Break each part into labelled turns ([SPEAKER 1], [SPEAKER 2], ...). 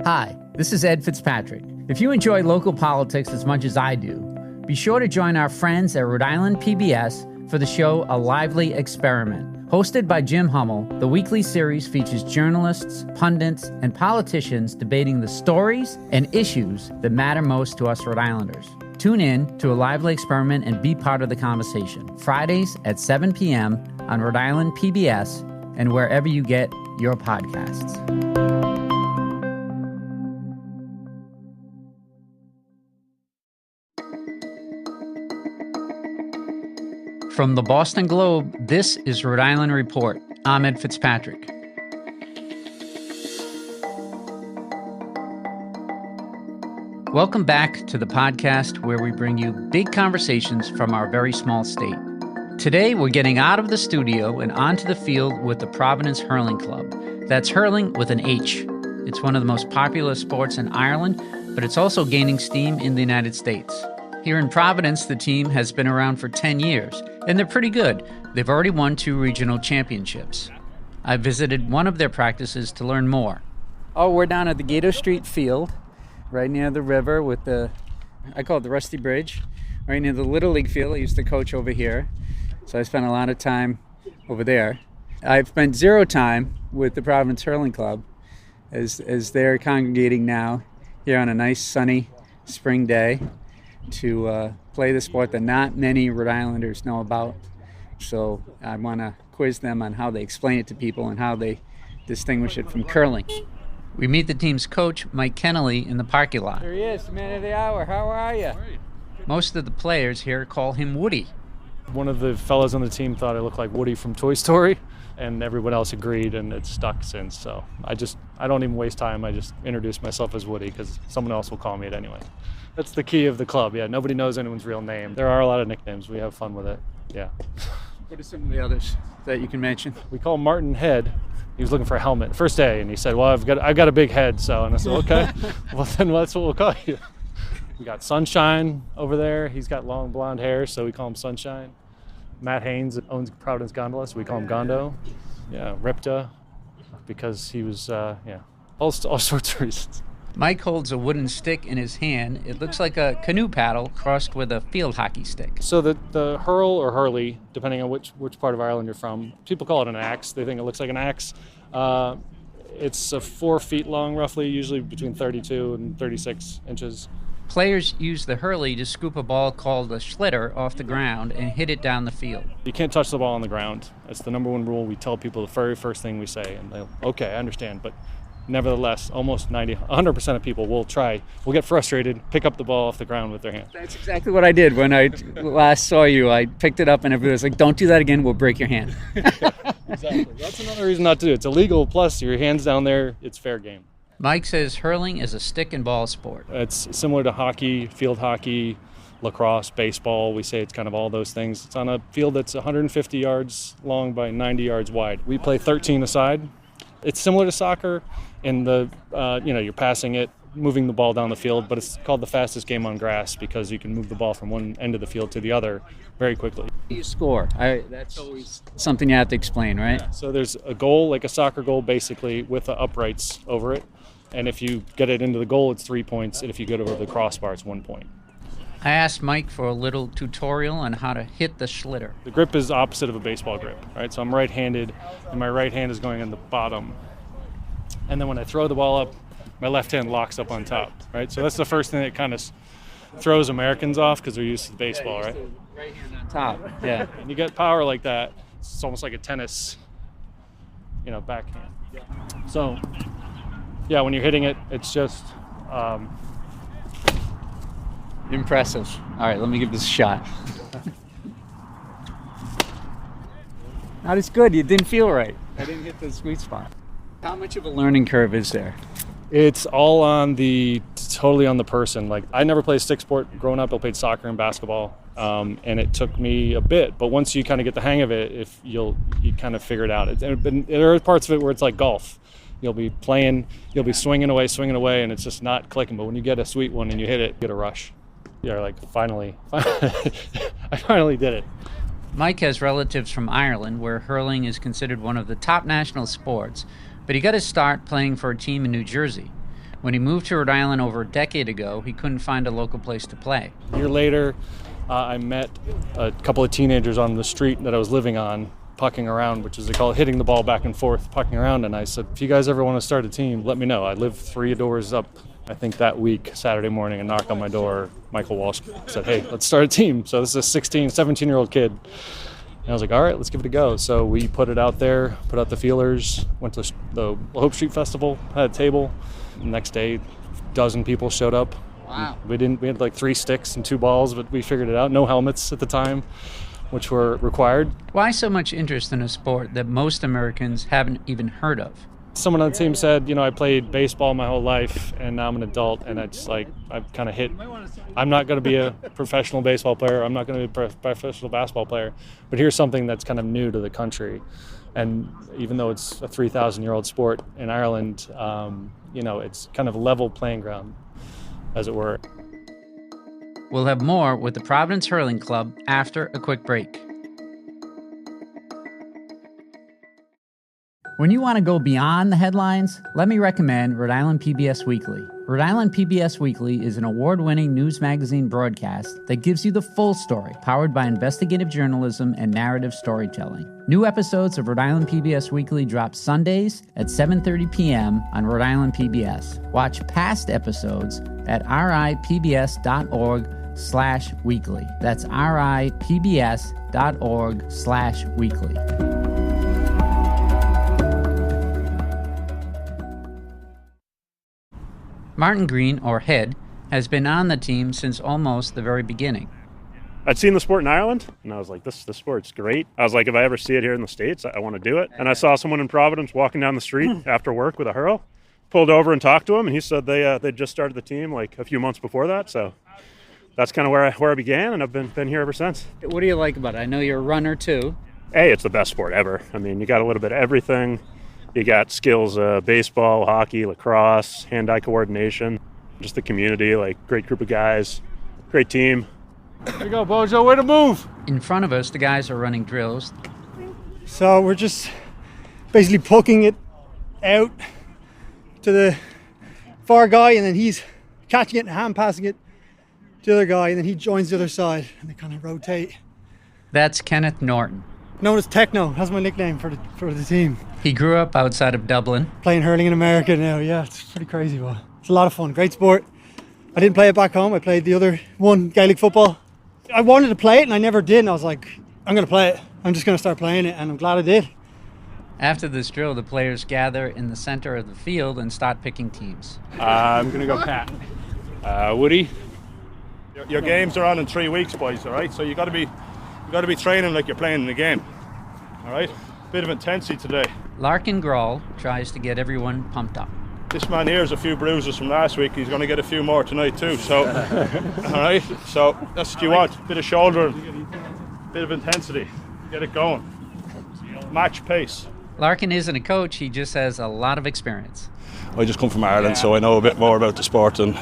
[SPEAKER 1] Hi, this is Ed Fitzpatrick. If you enjoy local politics as much as I do, be sure to join our friends at Rhode Island PBS for the show A Lively Experiment. Hosted by Jim Hummel, the weekly series features journalists, pundits, and politicians debating the stories and issues that matter most to us Rhode Islanders. Tune in to A Lively Experiment and be part of the conversation. Fridays at 7 p.m. on Rhode Island PBS and wherever you get your podcasts. From the Boston Globe, this is Rhode Island Report. I'm Ed Fitzpatrick. Welcome back to the podcast where we bring you big conversations from our very small state. Today, we're getting out of the studio and onto the field with the Providence Hurling Club. That's hurling with an H. It's one of the most popular sports in Ireland, but it's also gaining steam in the United States. Here in Providence, the team has been around for 10 years, and they're pretty good. They've already won 2 regional championships. I visited one of their practices to learn more. Oh, we're down at the Gator Street field, right near the river with I call it the Rusty Bridge, right near the Little League field. I used to coach over here, so I spent a lot of time over there. I've spent 0 time with the Providence Hurling Club as they're congregating now here on a nice sunny spring day to play the sport that not many Rhode Islanders know about. So I want to quiz them on how they explain it to people and how they distinguish it from curling. We meet the team's coach, Mike Kennelly, in the parking lot. There he is, man of the hour. How are you? Most of the players here call him Woody.
[SPEAKER 2] One of the fellas on the team thought I looked like Woody from Toy Story, and everyone else agreed, and it's stuck since. So I don't even waste time. I just introduce myself as Woody because someone else will call me it anyway. That's the key of the club. Yeah, nobody knows anyone's real name. There are a lot of nicknames. We have fun with it. Yeah.
[SPEAKER 1] What are some of the others that you can mention?
[SPEAKER 2] We call Martin Head. He was looking for a helmet first day, and he said, "Well, I've got a big head." So, and I said, "Okay, well then that's what we'll call you." We got Sunshine over there. He's got long blonde hair, so we call him Sunshine. Matt Haynes owns Providence Gondola, so we call him Gondo. Yeah, Ripta, because he was all sorts of reasons.
[SPEAKER 1] Mike holds a wooden stick in his hand. It looks like a canoe paddle crossed with a field hockey stick.
[SPEAKER 2] So the hurl or hurley, depending on which part of Ireland you're from, people call it an axe. They think it looks like an axe. It's 4 feet long, roughly, usually between 32 and 36 inches.
[SPEAKER 1] Players use the hurley to scoop a ball called a schlitter off the ground and hit it down the field.
[SPEAKER 2] You can't touch the ball on the ground. That's the number one rule. We tell people the very first thing we say, and they'll, okay, I understand, but nevertheless, almost 100% of people will get frustrated, pick up the ball off the ground with their hand.
[SPEAKER 1] That's exactly what I did when I last saw you. I picked it up and everybody was like, don't do that again, we'll break your hand.
[SPEAKER 2] Exactly. That's another reason not to do it. It's illegal, plus your hand's down there, it's fair game.
[SPEAKER 1] Mike says hurling is a stick and ball sport.
[SPEAKER 2] It's similar to hockey, field hockey, lacrosse, baseball. We say it's kind of all those things. It's on a field that's 150 yards long by 90 yards wide. We play 13 aside. It's similar to soccer in you're passing it, moving the ball down the field, but it's called the fastest game on grass because you can move the ball from one end of the field to the other very quickly.
[SPEAKER 1] You score. That's always something you have to explain, right?
[SPEAKER 2] Yeah. So there's a goal, like a soccer goal, basically, with the uprights over it. And if you get it into the goal, it's 3 points. And if you get over the crossbar, it's 1 point.
[SPEAKER 1] I asked Mike for a little tutorial on how to hit the schlitter.
[SPEAKER 2] The grip is opposite of a baseball grip, right? So I'm right-handed, and my right hand is going on the bottom. And then when I throw the ball up, my left hand locks up on top, right? So that's the first thing that kind of throws Americans off because they're used to the baseball, right?
[SPEAKER 1] Right hand on top, yeah.
[SPEAKER 2] And you get power like that, it's almost like a tennis, backhand. So, yeah, when you're hitting it, it's just...
[SPEAKER 1] impressive. All right, let me give this a shot. That is good. It didn't feel right. I didn't hit the sweet spot. How much of a learning curve is there?
[SPEAKER 2] It's all totally on the person. Like, I never played stick sport growing up. I played soccer and basketball, and it took me a bit. But once you kind of get the hang of it, you kind of figure it out. There are parts of it where it's like golf. You'll be playing, you'll be swinging away, and it's just not clicking. But when you get a sweet one and you hit it, you get a rush. You're like, finally, I finally did it.
[SPEAKER 1] Mike has relatives from Ireland, where hurling is considered one of the top national sports, but he got his start playing for a team in New Jersey. When he moved to Rhode Island over a decade ago, he couldn't find a local place to play.
[SPEAKER 2] A year later, I met a couple of teenagers on the street that I was living on, pucking around, which is they call it hitting the ball back and forth, pucking around. And I said, if you guys ever want to start a team, let me know. I lived 3 doors up, I think that week, Saturday morning, and knocked on my door. Michael Walsh said, hey, let's start a team. So this is a 16, 17-year-old kid. And I was like, all right, let's give it a go. So we put it out there, put out the feelers, went to the Hope Street Festival, had a table. The next day, a dozen people showed up.
[SPEAKER 1] Wow.
[SPEAKER 2] We had like 3 sticks and 2 balls, but we figured it out. No helmets at the time, which were required.
[SPEAKER 1] Why so much interest in a sport that most Americans haven't even heard of?
[SPEAKER 2] Someone on the team said, I played baseball my whole life, and now I'm an adult, and it's like I've kind of hit. I'm not going to be a professional baseball player. I'm not going to be a professional basketball player. But here's something that's kind of new to the country. And even though it's a 3,000-year-old sport in Ireland, it's kind of a level playing ground, as it were.
[SPEAKER 1] We'll have more with the Providence Hurling Club after a quick break. When you want to go beyond the headlines, let me recommend Rhode Island PBS Weekly. Rhode Island PBS Weekly is an award-winning news magazine broadcast that gives you the full story, powered by investigative journalism and narrative storytelling. New episodes of Rhode Island PBS Weekly drop Sundays at 7:30 p.m. on Rhode Island PBS. Watch past episodes at ripbs.org/weekly. That's ripbs.org/weekly. Martin Green, or Head, has been on the team since almost the very beginning.
[SPEAKER 3] I'd seen the sport in Ireland, and I was like, this sport's great. I was like, if I ever see it here in the States, I want to do it. And I saw someone in Providence walking down the street after work with a hurl. Pulled over and talked to him, and he said they'd just started the team like a few months before that. So that's kind of where I began, and I've been here ever since.
[SPEAKER 1] What do you like about it? I know you're a runner, too.
[SPEAKER 3] Hey, it's the best sport ever. I mean, you got a little bit of everything. You got skills, baseball, hockey, lacrosse, hand-eye coordination, just the community, like great group of guys, great team.
[SPEAKER 2] There you go, Bojo, way to move.
[SPEAKER 1] In front of us, the guys are running drills.
[SPEAKER 4] So we're just basically pucking it out to the far guy, and then he's catching it and hand passing it to the other guy, and then he joins the other side, and they kind of rotate.
[SPEAKER 1] That's Kenneth Norton.
[SPEAKER 4] Known as Techno, that's my nickname for the team.
[SPEAKER 1] He grew up outside of Dublin.
[SPEAKER 4] Playing hurling in America now, yeah, it's pretty crazy, but it's a lot of fun, great sport. I didn't play it back home, I played the other one, Gaelic football. I wanted to play it and I never did, and I was like, I'm going to play it. I'm just going to start playing it, and I'm glad I did.
[SPEAKER 1] After this drill, the players gather in the center of the field and start picking teams.
[SPEAKER 5] I'm going to go Pat. Woody? Your games are on in 3 weeks, boys, all right? So you got to be training like you're playing in the game, all right? Bit of intensity today.
[SPEAKER 1] Larkin Grawl tries to get everyone pumped up.
[SPEAKER 5] This man here has a few bruises from last week. He's going to get a few more tonight too. So, all right. So that's what you want. Bit of shoulder, bit of intensity. Get it going. Match pace.
[SPEAKER 1] Larkin isn't a coach. He just has a lot of experience.
[SPEAKER 6] I just come from Ireland, so I know a bit more about the sport than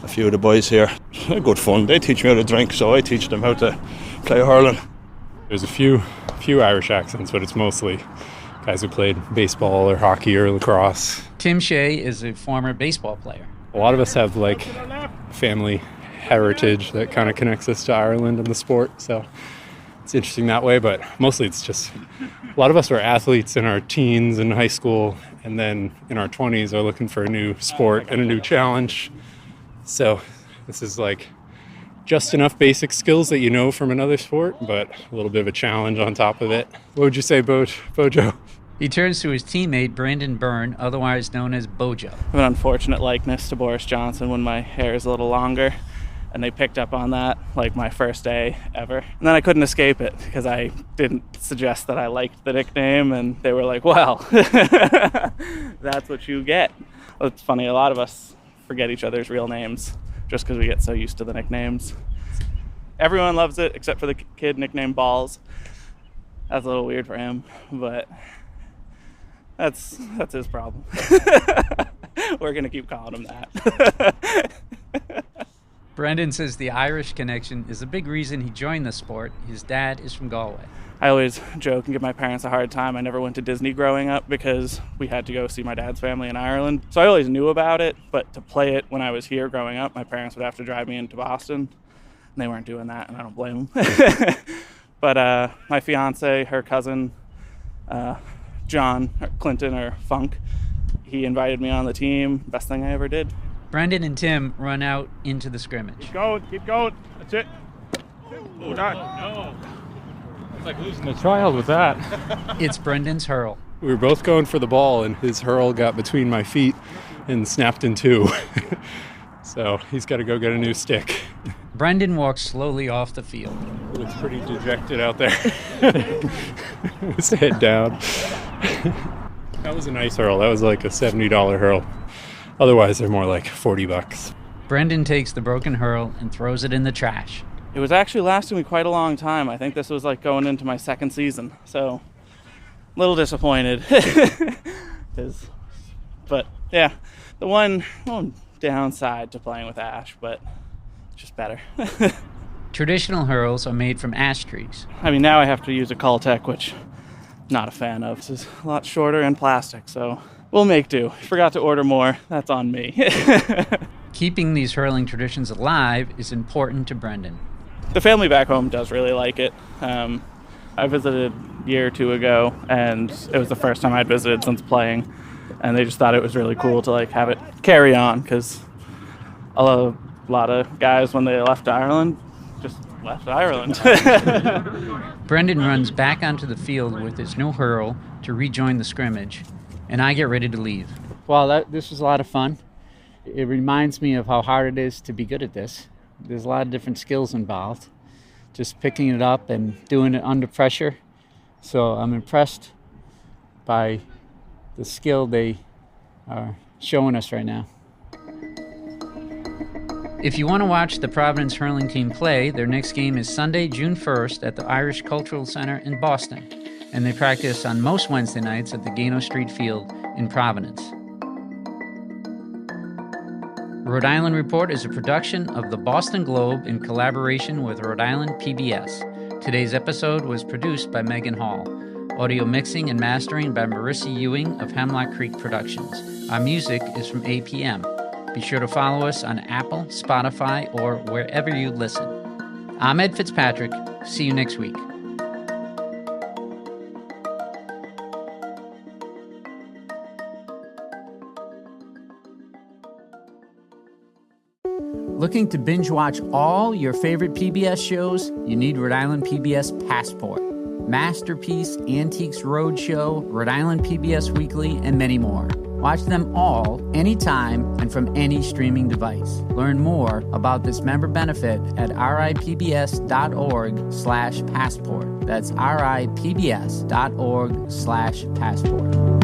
[SPEAKER 6] a few of the boys here. They're good fun. They teach me how to drink, so I teach them how to play hurling.
[SPEAKER 7] There's a few Irish accents, but it's mostly guys who played baseball or hockey or lacrosse.
[SPEAKER 1] Tim Shea is a former baseball player.
[SPEAKER 7] A lot of us have like family heritage that kind of connects us to Ireland and the sport, so it's interesting that way, but mostly it's just a lot of us were athletes in our teens and high school, and then in our 20s are looking for a new sport and a new challenge. So this is like just enough basic skills that you know from another sport, but a little bit of a challenge on top of it. What would you say, Bojo?
[SPEAKER 1] He turns to his teammate, Brandon Byrne, otherwise known as Bojo.
[SPEAKER 8] I have an unfortunate likeness to Boris Johnson when my hair is a little longer, and they picked up on that like my first day ever. And then I couldn't escape it because I didn't suggest that I liked the nickname, and they were like, well, that's what you get. Well, it's funny, a lot of us forget each other's real names just because we get so used to the nicknames. Everyone loves it except for the kid nicknamed Balls. That's a little weird for him, but that's his problem. We're going to keep calling him that.
[SPEAKER 1] Brendan says the Irish connection is a big reason he joined the sport. His dad is from Galway.
[SPEAKER 8] I always joke and give my parents a hard time. I never went to Disney growing up because we had to go see my dad's family in Ireland. So I always knew about it, but to play it when I was here growing up, my parents would have to drive me into Boston. And they weren't doing that, and I don't blame them. But my fiance, her cousin, John Clinton, or Funk, he invited me on the team. Best thing I ever did.
[SPEAKER 1] Brendan and Tim run out into the scrimmage.
[SPEAKER 5] Keep going. That's it. Oh,
[SPEAKER 2] no. It's like losing a child with that.
[SPEAKER 1] It's Brendan's hurl.
[SPEAKER 7] We were both going for the ball, and his hurl got between my feet and snapped in two. So he's got to go get a new stick.
[SPEAKER 1] Brendan walks slowly off the field.
[SPEAKER 7] It was pretty dejected out there. His head down. That was a nice hurl. That was like a $70 hurl. Otherwise, they're more like $40.
[SPEAKER 1] Brendan takes the broken hurl and throws it in the trash.
[SPEAKER 8] It was actually lasting me quite a long time. I think this was like going into my second season. So, a little disappointed. But yeah, the one downside to playing with ash, but just better.
[SPEAKER 1] Traditional hurls are made from ash trees.
[SPEAKER 8] I mean, now I have to use a Caltech, which I'm not a fan of. This is a lot shorter and plastic, so we'll make do. Forgot to order more. That's on me.
[SPEAKER 1] Keeping these hurling traditions alive is important to Brendan.
[SPEAKER 8] The family back home does really like it. I visited a year or two ago, and it was the first time I'd visited since playing, and they just thought it was really cool to like have it carry on, because a lot of guys, when they left Ireland, just left Ireland.
[SPEAKER 1] Brendan runs back onto the field with his new hurl to rejoin the scrimmage, and I get ready to leave. Well, this was a lot of fun. It reminds me of how hard it is to be good at this. There's a lot of different skills involved. Just picking it up and doing it under pressure. So I'm impressed by the skill they are showing us right now. If you want to watch the Providence Hurling team play, their next game is Sunday, June 1st at the Irish Cultural Center in Boston, and they practice on most Wednesday nights at the Gano Street Field in Providence. Rhode Island Report is a production of the Boston Globe in collaboration with Rhode Island PBS. Today's episode was produced by Megan Hall. Audio mixing and mastering by Marissa Ewing of Hemlock Creek Productions. Our music is from APM. Be sure to follow us on Apple, Spotify, or wherever you listen. I'm Ed Fitzpatrick. See you next week. Looking to binge watch all your favorite PBS shows? You need Rhode Island PBS Passport. Masterpiece, Antiques Roadshow, Rhode Island PBS Weekly, and many more. Watch them all, anytime, and from any streaming device. Learn more about this member benefit at ripbs.org/passport. That's ripbs.org/passport.